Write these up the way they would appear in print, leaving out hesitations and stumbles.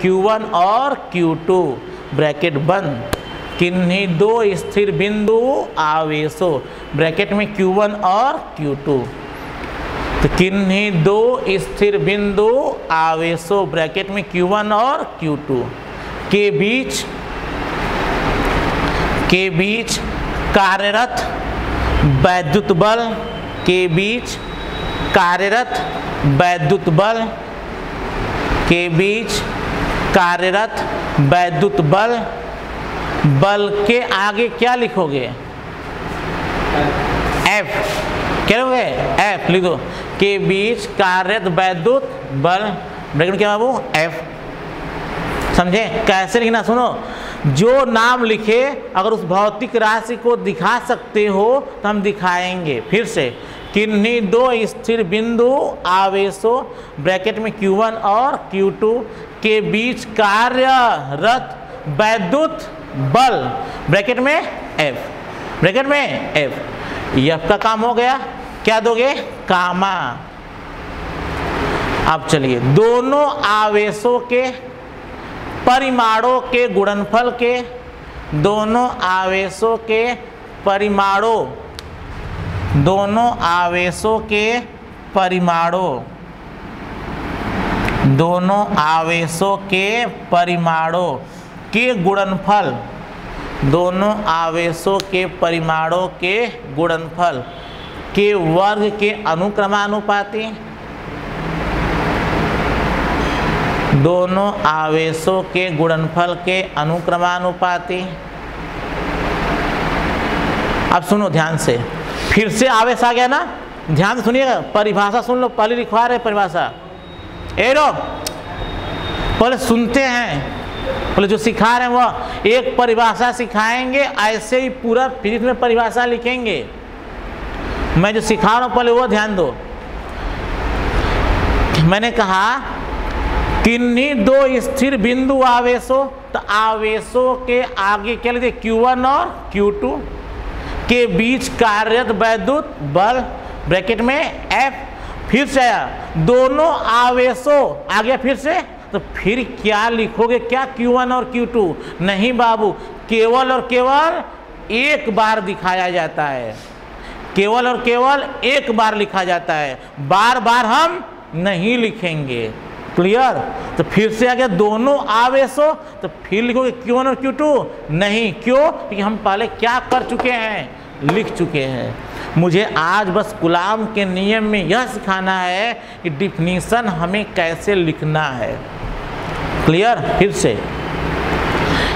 Q1 और Q2 bracket बंद, किन्हीं दो स्थिर बिंदु आवेशों ब्रैकेट में Q1 और Q2, तो किन्हीं दो स्थिर बिंदु आवेशों ब्रैकेट में Q1 और Q2 के बीच कार्यरत वैद्युत बल के बीच कार्यरत वैद्युत बल के आगे क्या लिखोगे? F, क्या लिखोगे? F लिखो, के बीच कार्यरत वैद्युत बल ब्रैकेट में क्या बाबू? F। समझे कैसे लिखना? सुनो, जो नाम लिखे अगर उस भौतिक राशि को दिखा सकते हो तो हम दिखाएंगे। फिर से, किन्हीं दो स्थिर बिंदु आवेशों ब्रैकेट में Q1 और Q2 के बीच कार्यरत वैद्युत बल ब्रैकेट में F, ब्रैकेट में F। F का काम हो गया, क्या दोगे? कामा। अब चलिए, दोनों आवेशों के परिमाणों के गुणनफल के, दोनों आवेशों के परिमाणों, दोनों आवेशों के परिमाणों, दोनों आवेशों के परिमाणों के गुणनफल, दोनों आवेशों के परिमाणों के गुणनफल के वर्ग के अनुक्रमानुपाती, दोनों आवेशों के गुणनफल के अनुक्रमानुपाती। अब सुनो ध्यान से, फिर से आवेश आ गया ना, ध्यान से सुनिएगा, परिभाषा सुन लो, पहले लिखवा रहे परिभाषा। रो पहले सुनते हैं, पहले जो सिखा रहे हैं वह एक परिभाषा सिखाएंगे, ऐसे ही पूरा फिर में परिभाषा लिखेंगे। मैं जो सिखा रहा हूं पहले वो ध्यान दो। मैंने कहा किन्हीं दो स्थिर बिंदु आवेशों, तो आवेशों के आगे क्या लिखते? Q1 और Q2 के बीच कार्यरत वैद्युत बल ब्रैकेट में F। फिर से आया, दोनों आवेशों आ गया फिर से, तो फिर क्या लिखोगे? क्या Q1 और Q2? नहीं बाबू, केवल और केवल एक बार दिखाया जाता है, केवल और केवल एक बार लिखा जाता है, बार बार हम नहीं लिखेंगे। क्लियर? तो फिर से आ गया दोनों आवेशों, तो फिर लिखोगे Q1 और Q2? नहीं, क्यों? क्योंकि हम पहले क्या कर चुके हैं? लिख चुके हैं। मुझे आज बस गुलाम के नियम में यह सिखाना है कि डिफिनीशन हमें कैसे लिखना है। क्लियर? फिर से,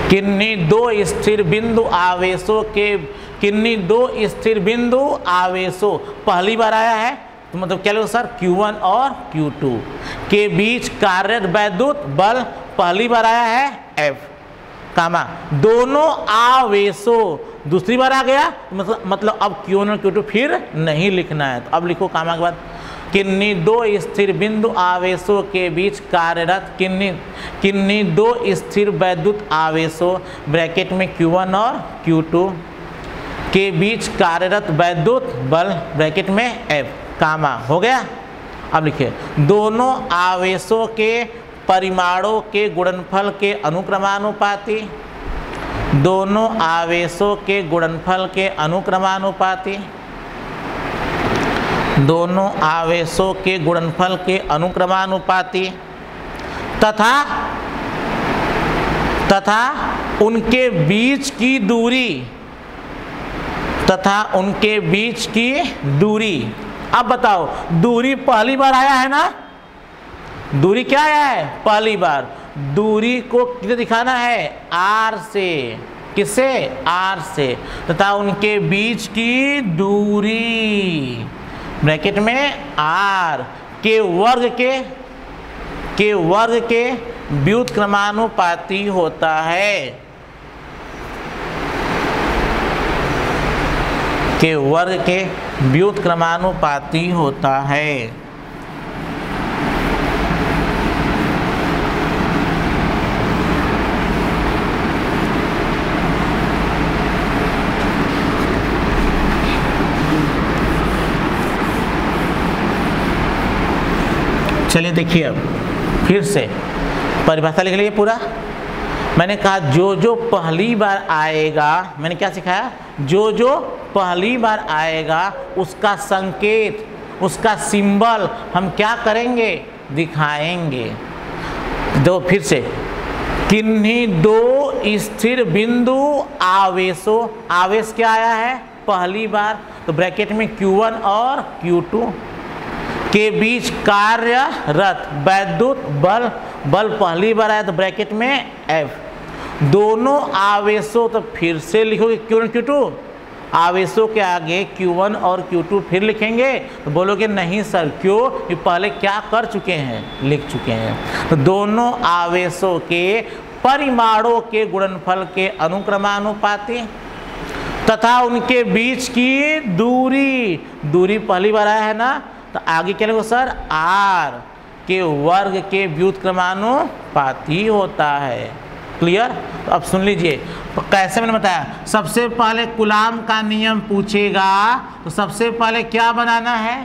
किन्हीं दो स्थिर बिंदु आवेशों के, किन्हीं दो स्थिर बिंदु आवेशों पहली बार आया है, तो मतलब क्या लिखो सर? Q1 और Q2 के बीच कार्यरत वैद्युत बल पहली बार आया है F, कामा दोनों आवेशों दूसरी बार आ गया, मतलब अब Q1 और Q2 फिर नहीं लिखना है। तो अब लिखो कामा के बाद, किन्हीं दो स्थिर बिंदु आवेशों के बीच कार्यरत, किन्हीं दो स्थिर वैद्युत आवेशों ब्रैकेट में Q1 और Q2 के बीच कार्यरत वैद्युत बल ब्रैकेट में F, कामा हो गया। अब लिखिए, दोनों आवेशों के परिमाणों के गुणनफल के अनुक्रमानुपाती, दोनों आवेशों के गुणनफल के अनुक्रमानुपाती, दोनों आवेशों के गुणनफल के अनुक्रमानुपाती तथा उनके बीच की दूरी, तथा उनके बीच की दूरी। अब बताओ, दूरी पहली बार आया है ना? दूरी क्या आया है? पहली बार। दूरी को किसे दिखाना है? R से। किससे? R से। तथा उनके बीच की दूरी ब्रैकेट में R के वर्ग के व्युत्क्रमानुपाती होता है, के वर्ग के व्युत्क्रमानुपाती होता है। चलिए देखिए, अब फिर से परिभाषा लिख लीजिए पूरा। मैंने कहा जो जो पहली बार आएगा, मैंने क्या सिखाया, जो जो पहली बार आएगा उसका संकेत, उसका सिंबल हम क्या करेंगे, दिखाएंगे। दो फिर से, किन्हीं दो स्थिर बिंदु आवेशों, आवेश क्या आया है, पहली बार, तो ब्रैकेट में Q1 और Q2 के बीच कार्यरत वैद्युत बल, बल पहली बार आया तो ब्रैकेट में F, दोनों आवेशों, तो फिर से लिखोगे Q1 Q2, आवेशों के आगे Q1 और Q2 फिर लिखेंगे, तो बोलोगे नहीं सर क्यों, ये पहले क्या कर चुके हैं, लिख चुके हैं। तो दोनों आवेशों के परिमाणों के गुणनफल के अनुक्रमानुपाती तथा उनके बीच की दूरी, दूरी पहली बार आया है ना, तो आगे क्या लिखो सर, R के वर्ग के व्युत्क्रमानुपाती होता है। क्लियर? तो अब सुन लीजिए, तो कैसे मैंने बताया, सबसे पहले कूलाम का नियम पूछेगा तो सबसे पहले क्या बनाना है,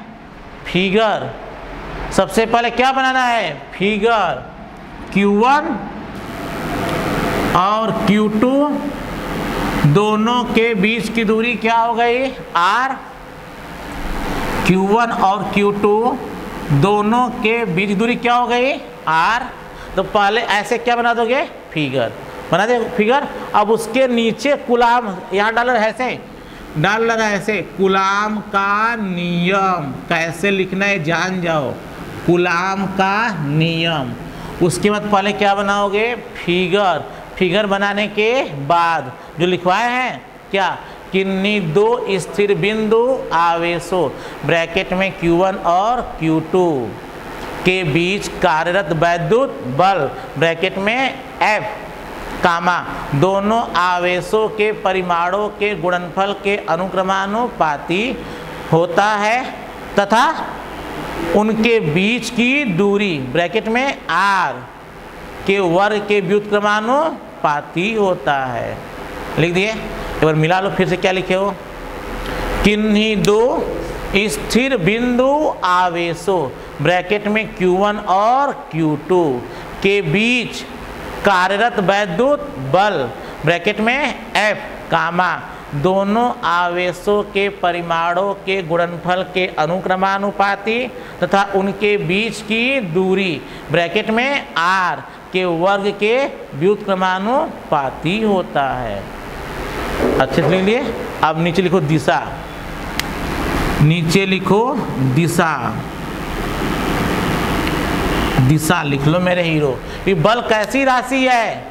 फिगर। सबसे पहले क्या बनाना है, फिगर। Q1 और Q2 दोनों के बीच की दूरी क्या हो गई, R। Q1 और Q2 दोनों के बीच दूरी क्या हो गई, R। तो पहले ऐसे क्या बना दोगे, फिगर बना दे फिगर। अब उसके नीचे कूलाम, यहाँ डाल रहा है ऐसे, डाल लगा ऐसे, कूलाम का नियम कैसे लिखना है जान जाओ, कूलाम का नियम। उसके बाद पहले क्या बनाओगे, फिगर। फिगर बनाने के बाद जो लिखवाए हैं क्या, किन्हीं दो स्थिर बिंदु आवेशों ब्रैकेट में Q1 और Q2 के बीच कार्यरत वैद्युत बल ब्रैकेट में F, कामा दोनों आवेशों के परिमाणों के गुणनफल के अनुक्रमानुपाती होता है तथा उनके बीच की दूरी ब्रैकेट में R के वर्ग के व्युत्क्रमानुपाती होता है। लिख दिए, एक बार मिला लो फिर से, क्या लिखे हो, किन्हीं दो स्थिर बिंदु आवेशों ब्रैकेट में Q1 और Q2 के बीच कार्यरत वैद्युत बल ब्रैकेट में F, कामा दोनों आवेशों के परिमाणों के गुणनफल के अनुक्रमानुपाती तथा उनके बीच की दूरी ब्रैकेट में R के वर्ग के व्युत्क्रमानुपाती होता है। अच्छे से लिख लिए। अब नीचे लिखो दिशा, नीचे लिखो दिशा, दिशा लिख लो मेरे हीरो। ये बल कैसी राशि है,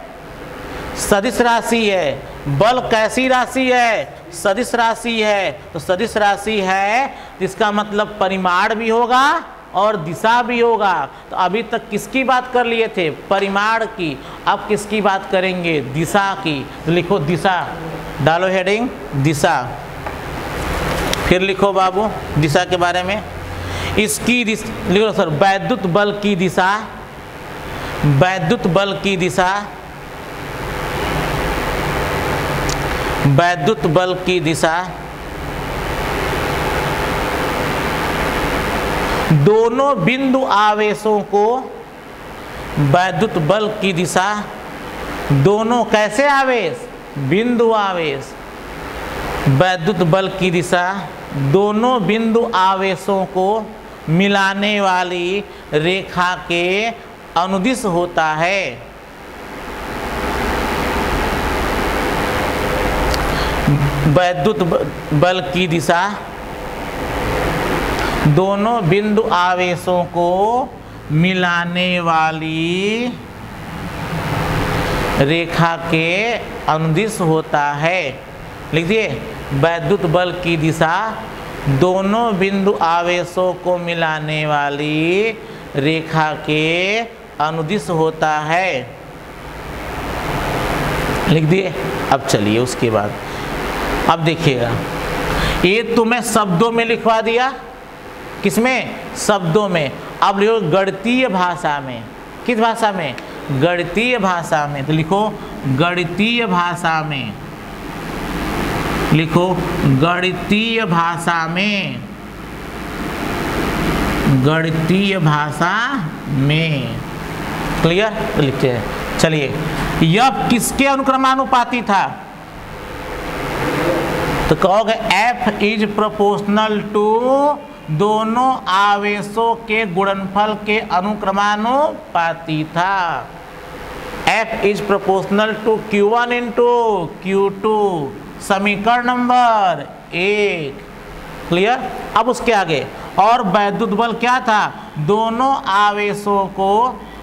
सदिश राशि है। बल कैसी राशि है, सदिश राशि है। तो सदिश राशि है, इसका मतलब परिमाण भी होगा और दिशा भी होगा। तो अभी तक किसकी बात कर लिए थे, परिमाण की, अब किसकी बात करेंगे, दिशा की। तो लिखो दिशा, डालो हेडिंग दिशा। फिर लिखो बाबू दिशा के बारे में, इसकी दिशा लिखो सर, वैद्युत बल की दिशा, वैद्युत बल की दिशा, वैद्युत बल की दिशा दोनों बिंदु आवेशों को, वैद्युत बल की दिशा दोनों कैसे आवेश, बिंदु आवेश, वैद्युत बल की दिशा दोनों बिंदु आवेशों को मिलाने वाली रेखा के अनुदिश होता है। वैद्युत बल की दिशा दोनों बिंदु आवेशों को मिलाने वाली रेखा के अनुदिश होता है। लिख दिए, वैद्युत बल की दिशा दोनों बिंदु आवेशों को मिलाने वाली रेखा के अनुदिश होता है। लिख दिए। अब चलिए उसके बाद अब देखिएगा, ये तो मैं शब्दों में लिखवा दिया, किसमें, शब्दों में। अब लिखो गणितीय भाषा में, किस भाषा में, गणितीय भाषा में। तो लिखो गणितीय भाषा में, लिखो गणितीय भाषा में, गणितीय भाषा में। क्लियर? तो लिखते हैं, चलिए यह किसके अनुक्रमानुपाती था? तो कहोगे F इज प्रोपोर्शनल टू दोनों आवेशों के गुणनफल के अनुक्रमानुपाती था। F is proportional to Q1 into Q2, समीकरण नंबर 1। क्लियर? अब उसके आगे और वैद्युत बल क्या था?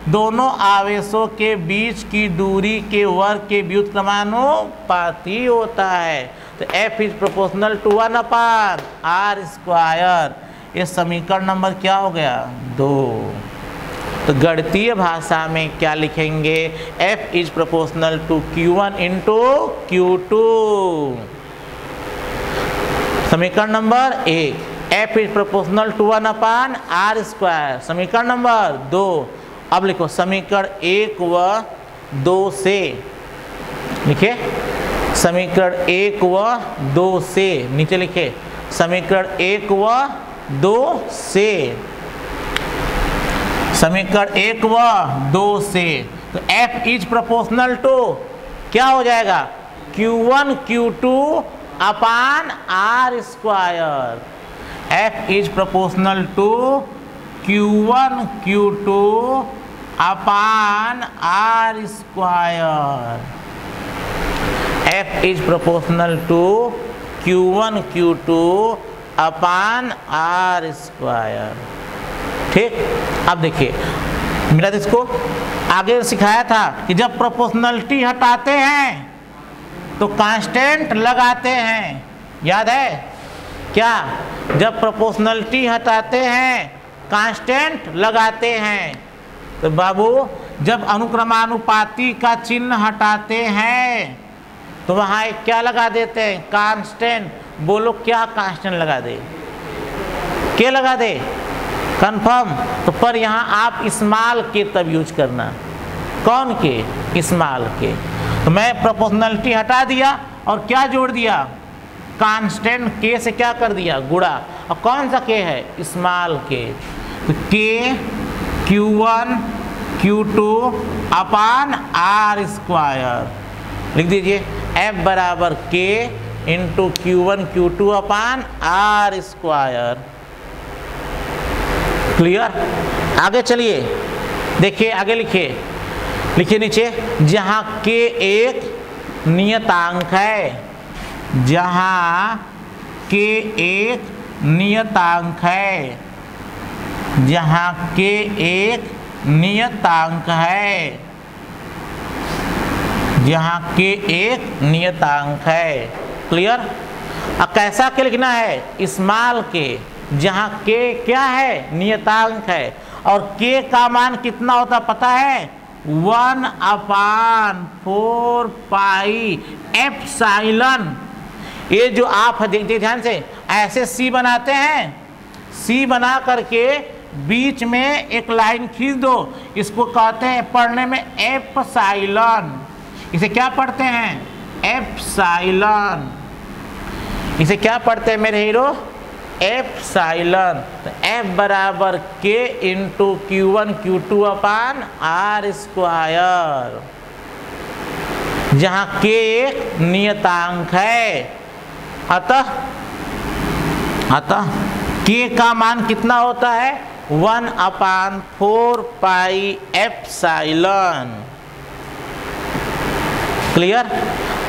दोनों आवेशों के बीच की दूरी के वर्ग के व्युत्क्रमानुपाती होता है। तो F is proportional to 1/r²। ये समीकरण नंबर क्या हो गया? 2। तो गणितीय भाषा में क्या लिखेंगे? F is proportional to Q1 into Q2, समीकरण number 1। F is proportional to 1/r², समीकरण नंबर 2। अब लिखो समीकरण 1 व 2 से, लिखे समीकरण 1 व 2 से, नीचे लिखे समीकरण 1 व 2 से, समीकरण 1 व 2 से। तो F इज प्रोपोर्शनल टू क्या हो जाएगा? Q1 Q2 upon r²। F is proportional to Q1 Q2 upon r²। F is proportional to Q1 Q2 upon r²। ठीक? अब देखिए, मेरा इसको आगे सिखाया था कि जब प्रोपोर्शनलिटी हटाते हैं तो कांस्टेंट लगाते हैं। याद है क्या? जब प्रोपोर्शनलिटी हटाते हैं कांस्टेंट लगाते हैं। तो बाबू जब अनुक्रमानुपाती का चिन्ह हटाते हैं तो वहाँ एक क्या लगा देते हैं? कांस्टेंट। बोलो क्या कांस्टेंट लगा दे? क्या लगा दे? कंफर्म? तो पर यहाँ आप स्मॉल के तब यूज करना। कौन के? स्मॉल के। तो मैं प्रोपोर्शनलिटी हटा दिया और क्या जोड़ दिया? कांस्टेंट के से क्या कर दिया? गुणा। और कौन सा के है? स्मॉल के। तो के Q1 Q2 अपान r²। लिख दीजिए F बराबर K into Q1 Q2 upon r²। Clear? आगे चलिए, देखिए आगे लिखिए, लिखिए नीचे, जहाँ K एक नियतांक है, जहाँ K एक नियतांक है, जहाँ K एक नियतांक है, जहाँ K एक नियतांक है। क्लियर? अब कैसा के लिखना है? स्मॉल के, जहाँ K क्या है? नियतांक है। और K का मान कितना होता पता है? 1/4 पाई एप्सिलॉन। ये जो आप देखते ध्यान से, ऐसे C बनाते हैं, C बना करके बीच में एक लाइन खींच दो, इसको कहते हैं पढ़ने में एप्सिलॉन। इसे क्या पढ़ते हैं? एप्सिलॉन। इसे क्या पढ़ते हैं मेरे हीरो? एप्सिलॉन। तो F बराबर K into Q1 Q2 upon r², जहाँ K एक नियतांक है। अतः K का मान कितना होता है? 1/4 पाई एप्सिलॉन। क्लियर?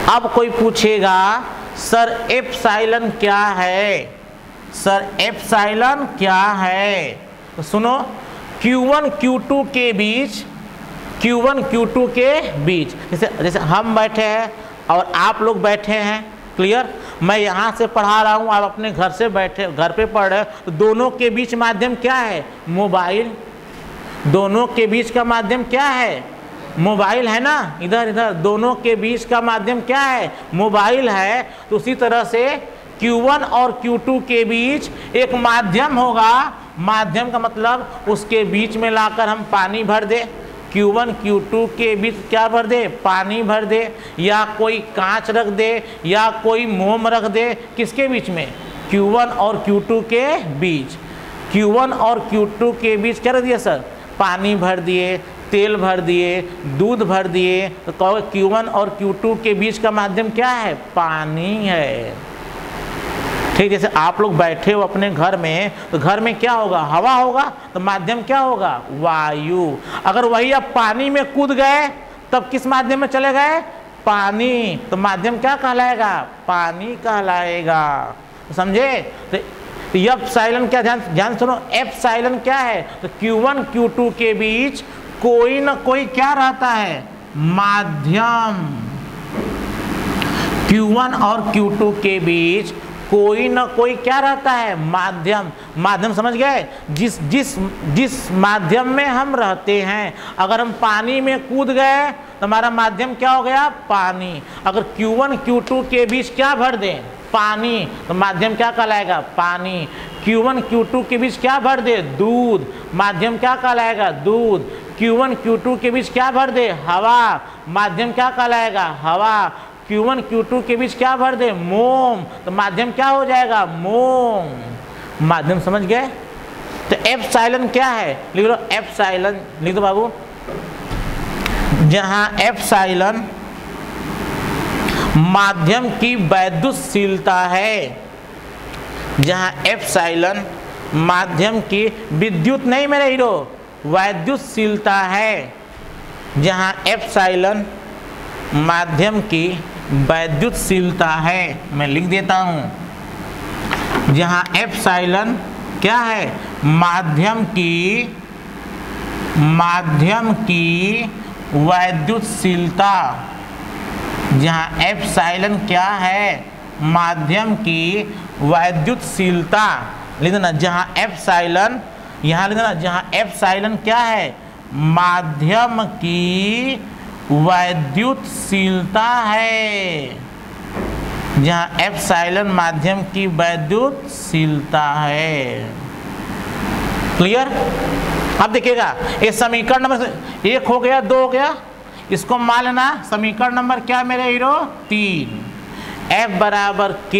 अब कोई पूछेगा सर एप्सिलॉन क्या है? सर एप्सिलॉन क्या है? तो सुनो, Q1 Q2 के बीच, Q1 Q2 के बीच, जैसे हम बैठे हैं और आप लोग बैठे हैं। क्लियर? मैं यहाँ से पढ़ा रहा हूँ, आप अपने घर से बैठे, घर पे पढ़ रहे हो, तो दोनों के बीच माध्यम क्या है? मोबाइल। दोनों के बीच का माध्यम क्या है? मोबाइल है ना। इधर इधर दोनों के बीच का माध्यम क्या है? मोबाइल है। तो उसी तरह से Q1 और Q2 के बीच एक माध्यम होगा। माध्यम का मतलब उसके बीच में लाकर हम पानी भर दे। Q1 Q2 के बीच क्या भर दे? पानी भर दे, या कोई कांच रख दे, या कोई मोम रख दे। किसके बीच में? Q1 और Q2 के बीच। Q1 और Q2 के बीच क्या रख दिया सर? पानी भर दिए। तेल भर दिए, दूध भर दिए, तो कहोगे Q1 और Q2 के बीच का माध्यम क्या है? पानी है। ठीक, जैसे आप लोग बैठे हो अपने घर में, तो घर में क्या होगा? हवा होगा, तो माध्यम क्या होगा? वायु। अगर वही आप पानी में कूद गए तब किस माध्यम में चले गए? पानी। तो माध्यम क्या कहलाएगा? पानी कहलाएगा। समझे? तो एप्सिलॉन क्या, ध्यान सुनो, एप्सिलॉन क्या है? तो Q1 Q2 के बीच कोई ना कोई क्या रहता है? माध्यम। Q1 और Q2 के बीच कोई ना कोई क्या रहता है? माध्यम। माध्यम समझ गए? जिस माध्यम में हम रहते हैं। अगर हम पानी में कूद गए तो हमारा माध्यम क्या हो गया? पानी। अगर Q1 Q2 के बीच क्या भर दें? पानी, तो माध्यम क्या कहलाएगा? पानी। Q1 Q2 के बीच क्या भर दे? दूध, माध्यम क्या कहलाएगा? दूध। Q1 Q2 के बीच क्या भर दे? हवा, माध्यम क्या कहलाएगा? हवा। Q1 Q2 के बीच क्या भर दे? मोम, तो माध्यम क्या हो जाएगा? मोम। माध्यम समझ गए? तो एप्सिलॉन क्या है? लिख लो एप्सिलॉन, लिख दो बाबू। जहां एप्सिलॉन माध्यम की वैद्युतशीलता है, जहां एप्सिलॉन माध्यम की विद्युत नहीं मेरे हीरो, वैद्युतशीलता है, जहां एप्सिलॉन माध्यम की वैद्युतशीलता है, मैं लिख देता हूं, जहां एप्सिलॉन क्या है? माध्यम की वैद्युतशीलता। जहां एप्सिलॉन क्या है? माध्यम की वैद्युतशीलता। लिख देना, जहां एप्सिलॉन, यहां लिख देना, जहां एप्सिलॉन क्या है? माध्यम की वैद्युतशीलता है। जहां एप्सिलॉन माध्यम की वैद्युतशीलता है। क्लियर? अब देखिएगा, ये समीकरण नंबर 1 हो गया, 2 हो गया। इसको मान लेना समीकरण नंबर क्या मेरे हीरो? 3। F बराबर K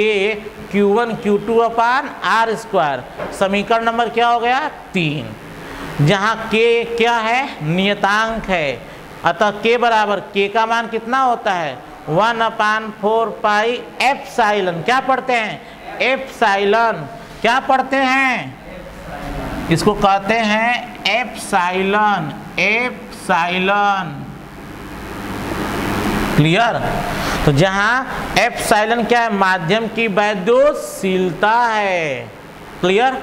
Q1 Q2 अपान R स्क्वायर। समीकरण नंबर क्या हो गया? 3। जहां K क्या है? नियतांक है। अतः K बराबर, K का मान कितना होता है? 1/4 पाई एप्सिलॉन। क्या पढ़ते हैं? एप्सिलॉन। क्या पढ़ते हैं? इसको कहते हैं एप्सिलॉन। एप्सिलॉन। क्लियर? तो जहां एप्सिलॉन क्या है? माध्यम की वैद्युतशीलता है। क्लियर?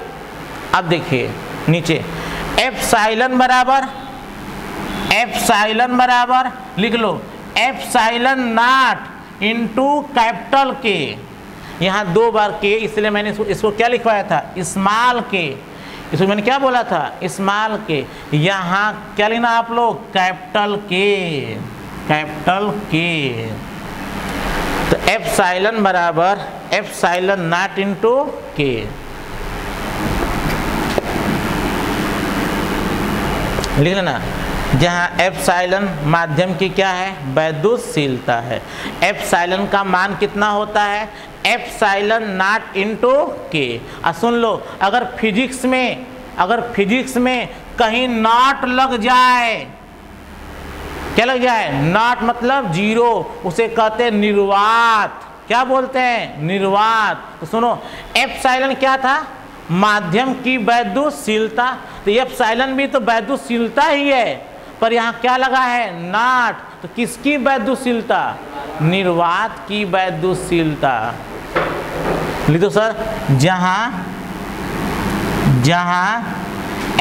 अब देखिए नीचे, एप्सिलॉन बराबर लिख लो एप्सिलॉन नॉट इनटू कैपिटल के। यहाँ 2 बार के, इसलिए मैंने इसको क्या लिखवाया था? स्मॉल के। इसको मैंने क्या बोला था? स्मॉल के। यहाँ क्या लिखना आप लोग? कैपिटल के। कैपिटल के। तो एप्सिलॉन बराबर एप्सिलॉन नॉट इनटू के। लिख लेना, जहां एप्सिलॉन माध्यम की क्या है? वैद्युतशीलता है। एप्सिलॉन का मान कितना होता है? एप्सिलॉन नॉट इनटू के। सुन लो, अगर फिजिक्स में कहीं नॉट लग जाए, क्या लग जाए? नॉट मतलब 0, उसे कहते हैं निर्वात। क्या बोलते हैं? निर्वात। तो सुनो, एप्सिलॉन क्या था? माध्यम की वैद्युतशीलता। तो एप्सिलॉन भी तो वैद्युतशीलता ही है, पर यहाँ क्या लगा है? नॉट। तो किसकी वैद्युतशीलता? निर्वात की वैद्युतशीलता। लिख दो सर, जहां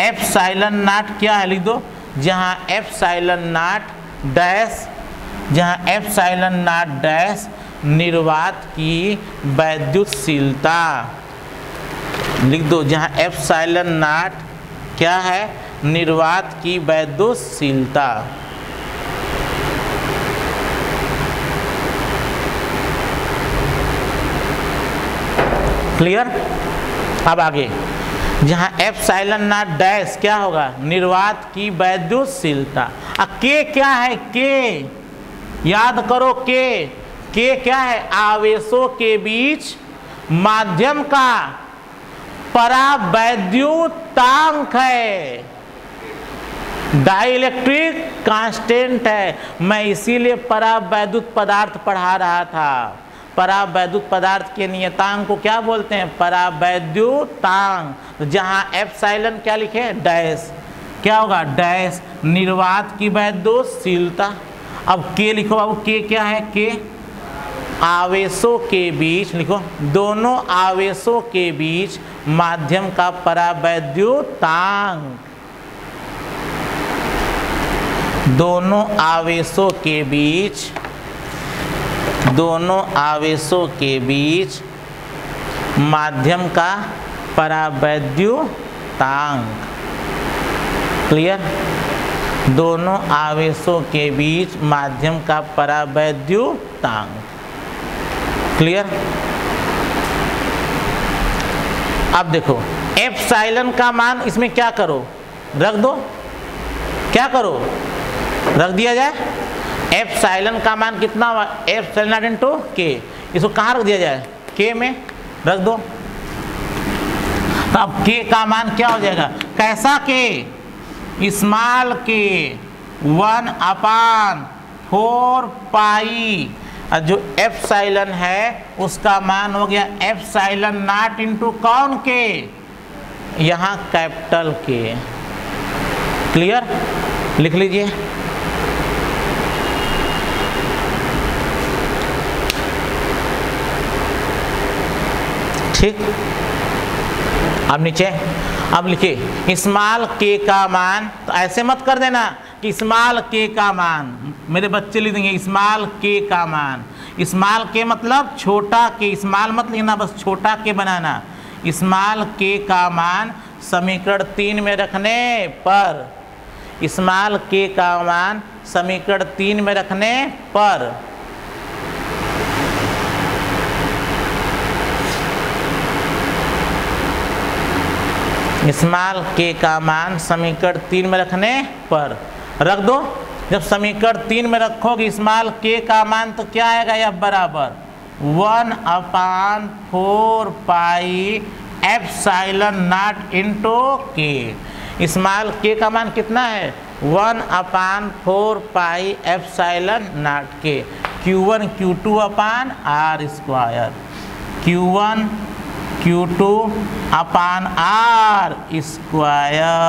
एप्सिलॉन नॉट क्या है? लिख दो, जहां एप्सिलॉन नॉट डैश, जहां एप्सिलॉन नॉट डैश निर्वात की वैद्युतशीलता। लिख दो, जहां एप्सिलॉन नॉट क्या है? निर्वात की वैद्युतशीलता। क्लियर? अब आगे, जहां एप्सिलॉन नॉट डैश क्या होगा? निर्वात की वैद्युतशीलता। के क्या है? के याद करो, के क्या है? आवेशों के बीच माध्यम का परावैद्युतांक है। डाइलेक्ट्रिक कांस्टेंट है। मैं इसीलिए परावैद्युत पदार्थ पढ़ा रहा था। परावैद्युत पदार्थ के नियतांक को क्या बोलते हैं? परावैद्युतांक। तो जहाँ एप्सिलॉन क्या लिखे? डैश। क्या होगा? डैश निर्वात की वैद्युतशीलता। अब के लिखो बाबू, के क्या है? के आवेशों के बीच, लिखो दोनों आवेशों के बीच माध्यम का परावैद्युतांक। दोनों आवेशों के बीच, दोनों आवेशों के बीच माध्यम का परावैद्युतांक। क्लियर? दोनों आवेशों के बीच माध्यम का परावैद्युतांक। क्लियर? अब देखो एप्सिलॉन का मान इसमें क्या करो? रख दो। क्या करो? रख दिया जाए। एप्सिलॉन का मान कितना हुआ? एप्सिलॉन इनटू के। इसको कहाँ रख दिया जाए? के में रख दो। तो अब के का मान क्या हो जाएगा? कैसा के? स्मॉल के 1/4 पाई। जो एप्सिलॉन है उसका मान हो गया एप्सिलॉन नॉट इनटू कौन के? यहाँ कैपिटल के। क्लियर? लिख लीजिए। ठीक। अब नीचे अब लिखिए स्मॉल के का मान। तो ऐसे मत कर देना कि स्मॉल के का मान, मेरे बच्चे लिख देंगे स्मॉल के का मान। स्मॉल के मतलब छोटा के। स्मॉल मत लिखना, बस छोटा के बनाना। स्मॉल के का मान समीकरण 3 में रखने पर, स्मॉल के का मान समीकरण 3 में रखने पर स्मॉल के का मान समीकरण 3 में रखने पर रख दो। जब समीकरण 3 में रखोगे स्मॉल के का मान तो क्या आएगा? यह बराबर 1/4 पाई एप्सिलॉन नॉट इनटू के। स्मॉल के का मान कितना है? 1/4 पाई एप्सिलॉन नॉट के। Q1 Q2 अपान R स्क्वायर। Q1 Q2 अपान R स्क्वायर।